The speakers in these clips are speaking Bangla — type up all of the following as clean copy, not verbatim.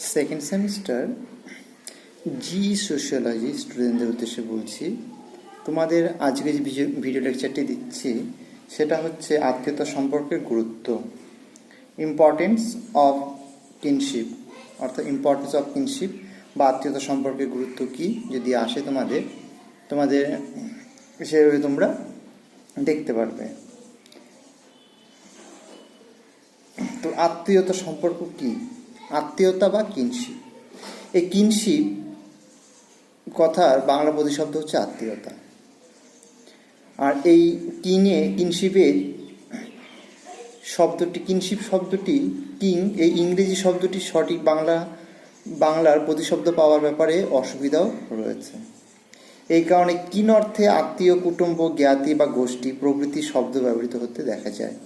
সেকেন্ড সেমিস্টার জি সোশিওলজি স্টুডেন্টদের উদ্দেশ্যে বলছি। তোমাদের আজকে যে ভিডিও লেকচারটি দিচ্ছি সেটা হচ্ছে আত্মীয়তা সম্পর্কের গুরুত্ব, ইম্পর্টেন্স অফ কিনশিপ, অর্থাৎ ইম্পর্টেন্স অফ কিনশিপ বা আত্মীয়তা সম্পর্কের গুরুত্ব কী যদি আসে তোমাদের সেভাবে তোমরা দেখতে পারবে। তো আত্মীয়তা সম্পর্ক কি? আত্মীয়তা বা কিনশিপ। এই কিনশিপ কথার বাংলা প্রতিশব্দ হচ্ছে আত্মীয়তা। আর এই কিনশিপের শব্দটি, কিনশিপ শব্দটি কিং, এই ইংরেজি শব্দটি সঠিক বাংলার প্রতিশব্দ পাওয়ার ব্যাপারে অসুবিধাও রয়েছে। এই কারণে কিন অর্থে আত্মীয়, কুটুম্ব, জ্ঞাতি বা গোষ্ঠী প্রভৃতি শব্দ ব্যবহৃত হতে দেখা যায়।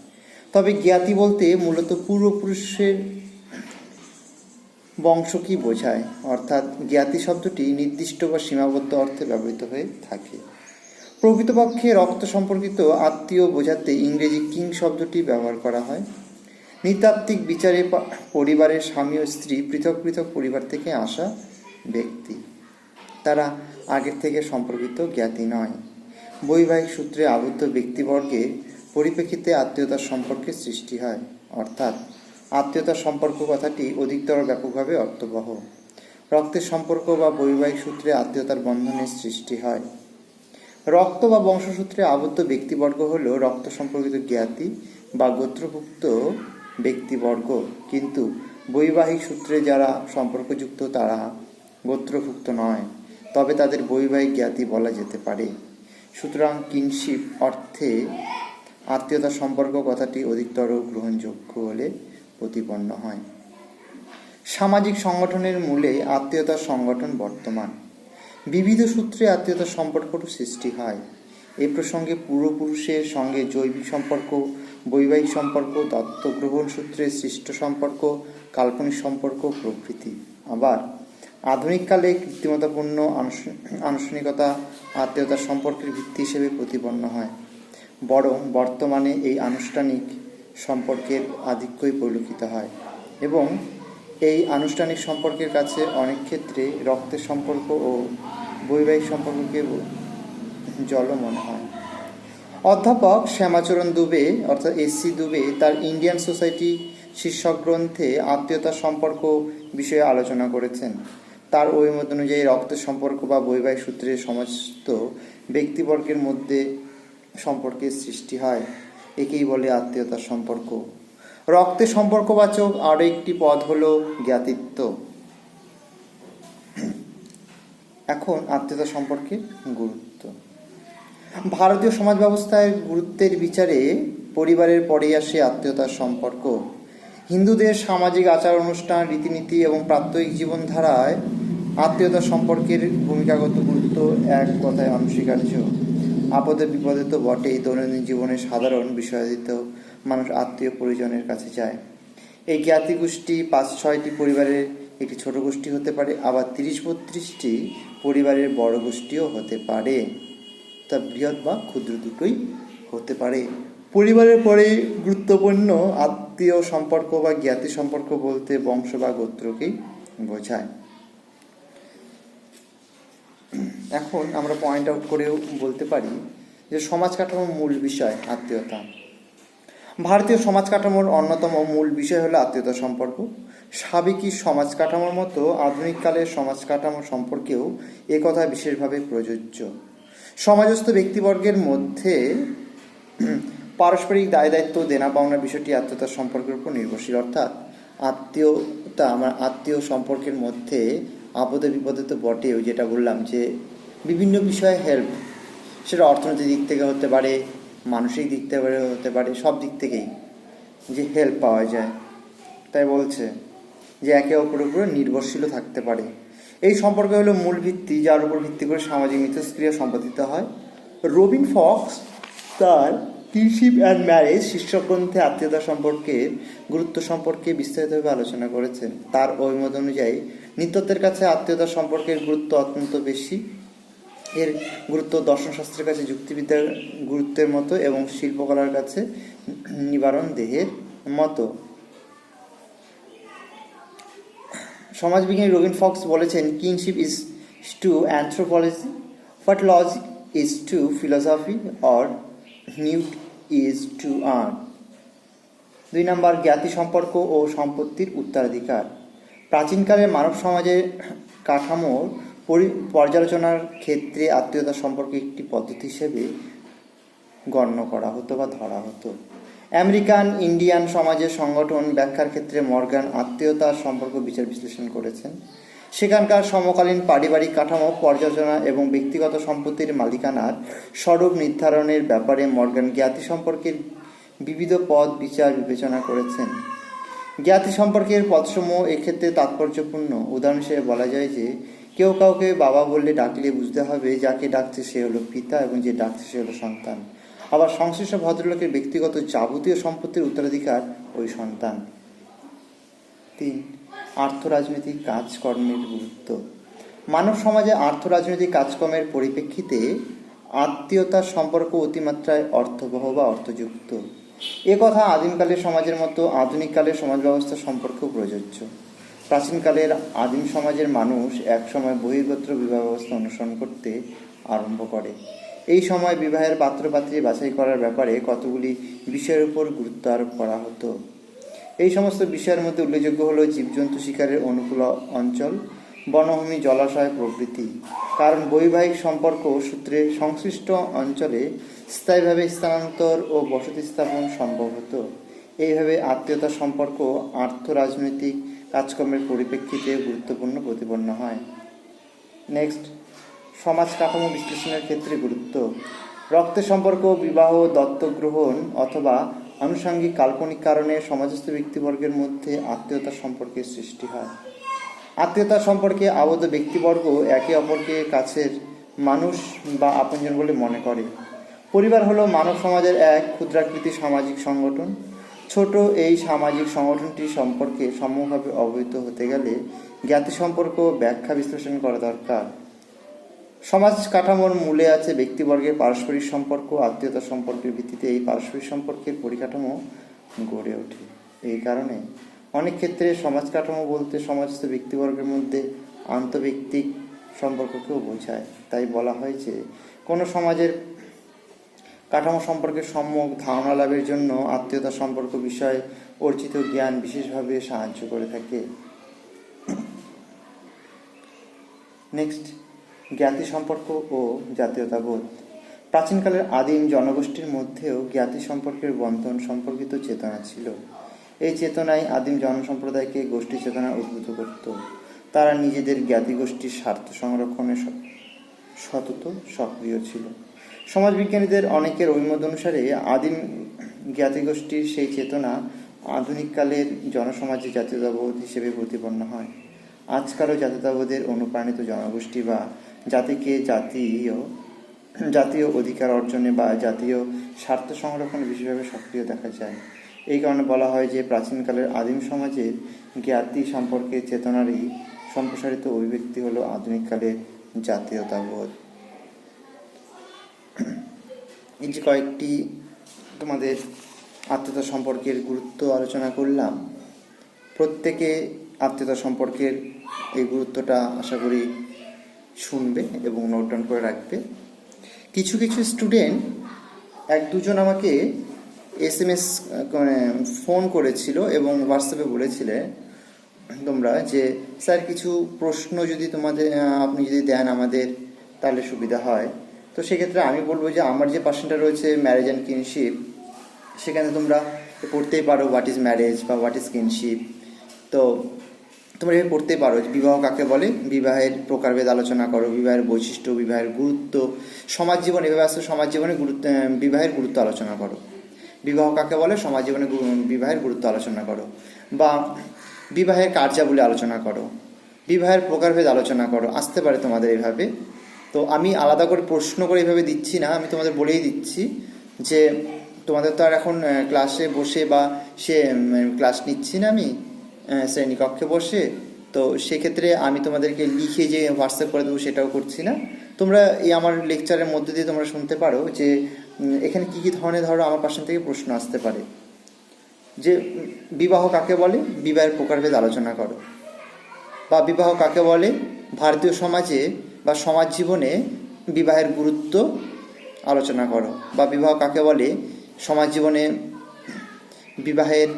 তবে জ্ঞাতি বলতে মূলত পূর্বপুরুষের বংশ কি বোঝায়, অর্থাৎ জ্ঞাতি শব্দটি নির্দিষ্ট বা সীমাবদ্ধ অর্থে ব্যবহৃত হয়ে থাকে। প্রকৃতপক্ষে রক্ত সম্পর্কিত আত্মীয় বোঝাতে ইংরেজি কিং শব্দটি ব্যবহার করা হয়। নৃতাত্ত্বিক বিচারে পরিবারের স্বামী ও স্ত্রী পৃথক পৃথক পরিবার থেকে আসা ব্যক্তি, তারা আগের থেকে সম্পর্কিত জ্ঞাতি নয়। বৈবাহিক সূত্রে আবদ্ধ ব্যক্তিবর্গের পরিপ্রেক্ষিতে আত্মীয়তার সম্পর্কের সৃষ্টি হয়, অর্থাৎ আত্মীয়তার সম্পর্ক কথাটি অধিকতর ব্যাপকভাবে অর্থবহ। রক্তের সম্পর্ক বা বৈবাহিক সূত্রে আত্মীয়তার বন্ধনের সৃষ্টি হয়। রক্ত বা বংশসূত্রে আবদ্ধ ব্যক্তিবর্গ হল রক্ত সম্পর্কিত জ্ঞাতি বা গোত্রভুক্ত ব্যক্তিবর্গ, কিন্তু বৈবাহিক সূত্রে যারা সম্পর্কযুক্ত তারা গোত্রভুক্ত নয়, তবে তাদের বৈবাহিক জ্ঞাতি বলা যেতে পারে। সুতরাং কিনশিপ অর্থে আত্মীয়তার সম্পর্ক কথাটি অধিকতর গ্রহণযোগ্য বলে প্রতিপন্ন হয়। সামাজিক সংগঠনের মূলে আত্মীয়তার সংগঠন বর্তমান। বিবিধ সূত্রে আত্মীয়তার সম্পর্কর সৃষ্টি হয়। এ প্রসঙ্গে পূর্বপুরুষের সঙ্গে জৈবিক সম্পর্ক, বৈবাহিক সম্পর্ক, দত্তক গ্রহণ সূত্রে সৃষ্ট সম্পর্ক, কাল্পনিক সম্পর্ক প্রভৃতি। আবার আধুনিককালে কৃত্রিমতাপূর্ণ আনুষ্ঠানিকতা আত্মীয়তার সম্পর্কের ভিত্তি হিসেবে প্রতিপন্ন হয়। বরং বর্তমানে এই আনুষ্ঠানিক সম্পর্কের আধিক্যই পরিলক্ষিত হয় এবং এই আনুষ্ঠানিক সম্পর্কের কাছে অনেক ক্ষেত্রে রক্তের সম্পর্ক ও বৈবাহিক সম্পর্ককে জল মনে হয়। অধ্যাপক শ্যামাচরণ দুবে অর্থাৎ এসসি দুবে তার ইন্ডিয়ান সোসাইটি শীর্ষক গ্রন্থে আত্মীয়তার সম্পর্ক বিষয়ে আলোচনা করেছেন। তার অভিমত অনুযায়ী রক্তের সম্পর্ক বা বৈবাহিক সূত্রে সমস্ত ব্যক্তিবর্গের মধ্যে সম্পর্কের সৃষ্টি হয়, একেই বলে আত্মীয়তার সম্পর্ক। রক্তের সম্পর্কবাচক আরও একটি পদ হল জ্ঞাতিত্ব। এখন আত্মীয়তা সম্পর্কে গুরুত্ব। ভারতীয় সমাজ ব্যবস্থায় গুরুত্বের বিচারে পরিবারের পরেই আসে আত্মীয়তার সম্পর্ক। হিন্দুদের সামাজিক আচার অনুষ্ঠান, রীতিনীতি এবং প্রাত্যহিক জীবনধারায় আত্মীয়তার সম্পর্কের ভূমিকাগত গুরুত্ব এক কথায় অনস্বীকার্য। আপদে বিপদে তো বটেই, দৈনন্দিন জীবনের সাধারণ বিষয়াদিত মানুষ আত্মীয় পরিজনের কাছে যায়। এই জ্ঞাতি গোষ্ঠী 5-6টি পরিবারের একটি ছোট গোষ্ঠী হতে পারে, আবার 30-32টি পরিবারের বড় গোষ্ঠীও হতে পারে। তা বৃহৎ বা ক্ষুদ্র দুটোই হতে পারে। পরিবারের পরে গুরুত্বপূর্ণ আত্মীয় সম্পর্ক বা জ্ঞাতি সম্পর্ক বলতে বংশ বা গোত্রকেই বোঝায়। এখন আমরা পয়েন্ট আউট করেও বলতে পারি যে সমাজ কাঠামোর মূল বিষয় আত্মীয়তা। ভারতীয় সমাজ কাঠামোর অন্যতম মূল বিষয় হলো আত্মীয়তা সম্পর্ক। সাবেকি সমাজ কাঠামোর মতো আধুনিককালের সমাজ কাঠামো সম্পর্কেও এ কথা বিশেষভাবে প্রযোজ্য। সমাজস্থ ব্যক্তিবর্গের মধ্যে পারস্পরিক দায় দায়িত্ব, দেনা পাওনার বিষয়টি আত্মীয়তার সম্পর্কের উপর নির্ভরশীল। অর্থাৎ আত্মীয় সম্পর্কের মধ্যে আপদে বিপদে তো বটেও, যেটা বললাম যে বিভিন্ন বিষয়ে হেল্প, সেটা অর্থনৈতিক দিক থেকে হতে পারে, মানসিক দিক থেকে হতে পারে, সব দিক থেকেই যে হেল্প পাওয়া যায়। তাই বলছে যে একে অপরের উপরে নির্ভরশীলও থাকতে পারে। এই সম্পর্ক হলো মূল ভিত্তি, যার উপর ভিত্তি করে সামাজিক মিথস্ক্রিয়া সম্পাদিত হয়। রবিন ফক্স তার কিনশিপ অ্যান্ড ম্যারেজ শীর্ষক গ্রন্থে আত্মীয়তা সম্পর্কের গুরুত্ব সম্পর্কে বিস্তারিতভাবে আলোচনা করেছেন। তার অভিমত অনুযায়ী নৃতত্ত্বের কাছে আত্মীয়তা সম্পর্কের গুরুত্ব অত্যন্ত বেশি। এর গুরুত্ব দর্শনশাস্ত্রের কাছে যুক্তিবিদ্যার গুরুত্বের মতো এবং শিল্পকলার কাছে নিবারণ দেহের মতো। সমাজবিজ্ঞানী রবিন ফক্স বলেছেন, kinship is to anthropology what logic is to philosophy or nude is to art. 2 number, জ্ঞাতি সম্পর্ক ও সম্পত্তির উত্তরাধিকার। প্রাচীনকালে মানব সমাজের কাঠামোর পর্যালোচনার ক্ষেত্রে আত্মীয়তা সম্পর্কে একটি পদ্ধতি হিসেবে গণ্য করা হতো বা ধরা হতো। আমেরিকান ইন্ডিয়ান সমাজের সংগঠন ব্যাখ্যার ক্ষেত্রে মর্গান আত্মীয়তার সম্পর্ক বিচার বিশ্লেষণ করেছেন। সেখানকার সমকালীন পারিবারিক কাঠামো পর্যালোচনা এবং ব্যক্তিগত সম্পত্তির মালিকানার স্বরূপ নির্ধারণের ব্যাপারে মর্গান জ্ঞাতি সম্পর্কের বিবিধ পদ বিচার বিবেচনা করেছেন। জ্ঞাতি সম্পর্কের পদসমূহ এক্ষেত্রে তাৎপর্যপূর্ণ। উদাহরণ হিসেবে বলা যায় যে, কেউ কাউকে বাবা বললে ডাকলে বুঝতে হবে যাকে ডাকছে সে হলো পিতা এবং যে ডাকছে সে হলো সন্তান। আবার সংশ্লিষ্ট ভদ্রলোকের ব্যক্তিগত যাবতীয় সম্পত্তির উত্তরাধিকার ওই সন্তান। 3, আর্থরাজনৈতিক কাজকর্মের গুরুত্ব। মানব সমাজে আর্থরাজনৈতিক কাজকর্মের পরিপ্রেক্ষিতে আত্মীয়তার সম্পর্ক অতিমাত্রায় অর্থবহ বা অর্থযুক্ত। এ কথা আদিমকালের সমাজের মতো আধুনিককালের সমাজ ব্যবস্থা সম্পর্কেও প্রযোজ্য। প্রাচীনকালের আদিম সমাজের মানুষ একসময় বহির্গোত্র বিবাহ ব্যবস্থা অনুসরণ করতে আরম্ভ করে। এই সময় বিবাহের পাত্রপাত্রী বাছাই করার ব্যাপারে কতগুলি বিষয়ের উপর গুরুত্ব আরোপ করা হতো। এই সমস্ত বিষয়ের মধ্যে উল্লেখযোগ্য হল জীবজন্তু শিকারের অনুকূল অঞ্চল, বনভূমি, জলাশয় প্রভৃতি। কারণ বৈবাহিক সম্পর্ক সূত্রে সংশ্লিষ্ট অঞ্চলে স্থায়ীভাবে স্থানান্তর ও বসতি স্থাপন সম্ভব হতো। এইভাবে আত্মীয়তার সম্পর্ক আর্থরাজনৈতিক কাজকর্মের পরিপ্রেক্ষিতে গুরুত্বপূর্ণ প্রতিপন্ন হয়। নেক্সট, সমাজ কাঠামো বিশ্লেষণের ক্ষেত্রে গুরুত্ব। রক্তের সম্পর্ক, বিবাহ, দত্তক গ্রহণ অথবা আনুষঙ্গিক কাল্পনিক কারণে সমাজস্থ ব্যক্তিবর্গের মধ্যে আত্মীয়তার সম্পর্কের সৃষ্টি হয়। আত্মীয়তার সম্পর্কে আবদ্ধ ব্যক্তিবর্গ একে অপরকে কাছের মানুষ বা আপনজন বলে মনে করে। পরিবার হলো মানব সমাজের এক ক্ষুদ্রাকৃতি সামাজিক সংগঠন। ছোট এই সামাজিক সংগঠনটি সম্পর্কে সম্যকভাবে অবহিত হতে গেলে জ্ঞাতি সম্পর্ক ব্যাখ্যা বিশ্লেষণ করা দরকার। সমাজ কাঠামোর মূলে আছে ব্যক্তিবর্গের পারস্পরিক সম্পর্ক। আত্মীয়তা সম্পর্কের ভিত্তিতে এই পারস্পরিক সম্পর্কের পরিকাঠামো গড়ে ওঠে। এই কারণে অনেক ক্ষেত্রে সমাজ কাঠামো বলতে সমাজস্থ ব্যক্তিবর্গের মধ্যে আন্তঃব্যক্তিক সম্পর্ককেও বোঝায়। তাই বলা হয় যে, কোনো সমাজের কাঠামো সম্পর্কে সম্যক ধারণা লাভের জন্য আত্মীয়তা সম্পর্ক বিষয়ে অর্জিত জ্ঞান বিশেষভাবে সাহায্য করে থাকে। নেক্সট, জ্ঞাতি সম্পর্ক ও জাতীয়তাবোধ। প্রাচীনকালের আদিম জনগোষ্ঠীর মধ্যেও জ্ঞাতি সম্পর্কের বন্ধন সম্পর্কিত চেতনা ছিল। এই চেতনাই আদিম জনসম্প্রদায়কে গোষ্ঠী চেতনা উদ্বুদ্ধ করত। তারা নিজেদের জ্ঞাতি গোষ্ঠীর স্বার্থ সংরক্ষণে সতত সক্রিয় ছিল। সমাজবিজ্ঞানীদের অনেকের অভিমত অনুসারে আদিম জ্ঞাতিগোষ্ঠীর সেই চেতনা আধুনিককালের জনসমাজে জাতীয়তাবোধ হিসেবে প্রতিপন্ন হয়। আজকালও জাতীয়তাবোধের অনুপ্রাণিত জনগোষ্ঠী বা জাতিকে জাতীয় অধিকার অর্জনে বা জাতীয় স্বার্থ সংরক্ষণে বিশেষভাবে সক্রিয় দেখা যায়। এই কারণে বলা হয় যে, প্রাচীনকালের আদিম সমাজের জ্ঞাতি সম্পর্কে চেতনারই সম্প্রসারিত অভিব্যক্তি হল আধুনিককালের জাতীয়তাবোধ। এই যে কয়েকটি তোমাদের আত্মীয়তা সম্পর্কের গুরুত্ব আলোচনা করলাম, প্রত্যেকে আত্মীয়তা সম্পর্কের এই গুরুত্বটা আশা করি শুনবে এবং নোট ডাউন করে রাখবে। কিছু কিছু স্টুডেন্ট 1-2 জন আমাকে SMS ফোন করেছিল এবং হোয়াটসঅ্যাপে বলেছিলে তোমরা যে, স্যার কিছু প্রশ্ন যদি আপনি যদি দেন আমাদের তাহলে সুবিধা হয়। তো সেক্ষেত্রে আমি বলবো যে, আমার যে পার্সেন্টটা রয়েছে ম্যারেজ অ্যান্ড কিনশিপ, সেখানে তোমরা পড়তেই পারো হোয়াট ইজ ম্যারেজ বা হোয়াট ইজ কিনশিপ। তো তোমরা এভাবে পড়তেই পারো যে, বিবাহ কাকে বলে, বিবাহের প্রকারভেদ আলোচনা করো, বিবাহের বৈশিষ্ট্য, বিবাহের গুরুত্ব, সমাজ জীবন, এভাবে আসলে সমাজ জীবনে বিবাহের গুরুত্ব আলোচনা করো। বিবাহ কাকে বলে, সমাজ জীবনে বিবাহের গুরুত্ব আলোচনা করো, বা বিবাহের কার্যাবলী আলোচনা করো, বিবাহের প্রকারভেদ আলোচনা করো। আসতে পারে তোমাদের এইভাবে। তো আমি আলাদা করে প্রশ্ন করে এইভাবে দিচ্ছি না, আমি তোমাদের বলেই দিচ্ছি যে, তোমাদের তো আর এখন ক্লাসে বসে বা ক্লাস নিচ্ছি না আমি শ্রেণীকক্ষে বসে। তো সেক্ষেত্রে আমি তোমাদেরকে লিখে যে হোয়াটসঅ্যাপ করে দেবো সেটাও করছি না। তোমরা এই আমার লেকচারের মধ্যে দিয়ে তোমরা শুনতে পারো যে এখানে কী কী ধরনের আমার পার্সেন্ট থেকে প্রশ্ন আসতে পারে। যে বিবাহ কাকে বলে, বিবাহের প্রকারভেদ আলোচনা করো, বা বিবাহ কাকে বলে, ভারতীয় সমাজে বা সমাজ জীবনে বিবাহের গুরুত্ব আলোচনা করো। বা বিবাহ কাকে বলে, সমাজ জীবনে বিবাহের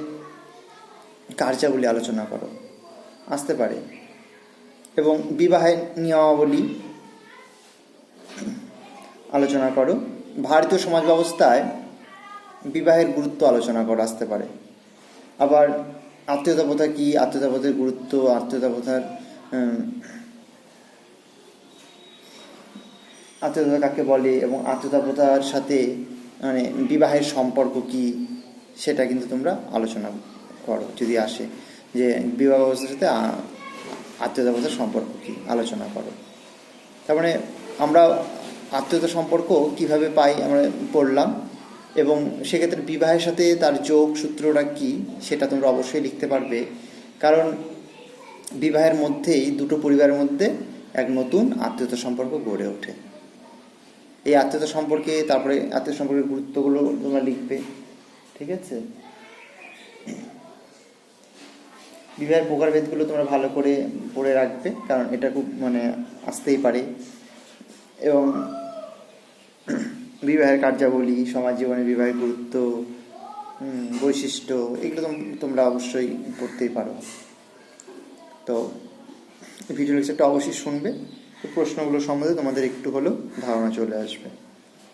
কার্যাবলী আলোচনা করো, আসতে পারে। এবং বিবাহের নিয়মাবলী আলোচনা করো। ভারতীয় সমাজ ব্যবস্থায় বিবাহের গুরুত্ব আলোচনা করো, আসতে পারে। আবার আত্মীয়তা প্রথা কী, আত্মীয়তা প্রথার গুরুত্ব, আত্মীয়তা প্রথার আত্মীয়তা কাকে বলে এবং আত্মীয়তা প্রথার সাথে মানে বিবাহের সম্পর্ক কী, সেটা কিন্তু তোমরা আলোচনা করো যদি আসে, যে বিবাহ ব্যবস্থার সাথে আত্মীয়তা প্রথার সম্পর্ক কী আলোচনা করো। তার মানে আমরা আত্মীয়তা সম্পর্ক কিভাবে পাই আমরা পড়লাম, এবং সেক্ষেত্রে বিবাহের সাথে তার যোগ সূত্রটা কী সেটা তোমরা অবশ্যই লিখতে পারবে। কারণ বিবাহের মধ্যেই দুটো পরিবারের মধ্যে এক নতুন আত্মীয়তা সম্পর্ক গড়ে ওঠে। এই আত্মীয়তা সম্পর্কে তারপরে আত্মীয় সম্পর্কের গুরুত্বগুলো তোমরা লিখবে, ঠিক আছে। বিবাহের প্রকারভেদগুলো তোমরা ভালো করে পড়ে রাখবে, কারণ এটা খুব মানে আসতেই পারে। এবং বিবাহের কার্যাবলী, সমাজ জীবনে বিবাহের গুরুত্ব, বৈশিষ্ট্য, এগুলো তোমরা অবশ্যই পড়তেই পারো। তো ভিডিও লেকচারটা অবশ্যই শুনবে, প্রশ্নগুলো সম্বন্ধে তোমাদের একটু হলেও ধারণা চলে আসবে।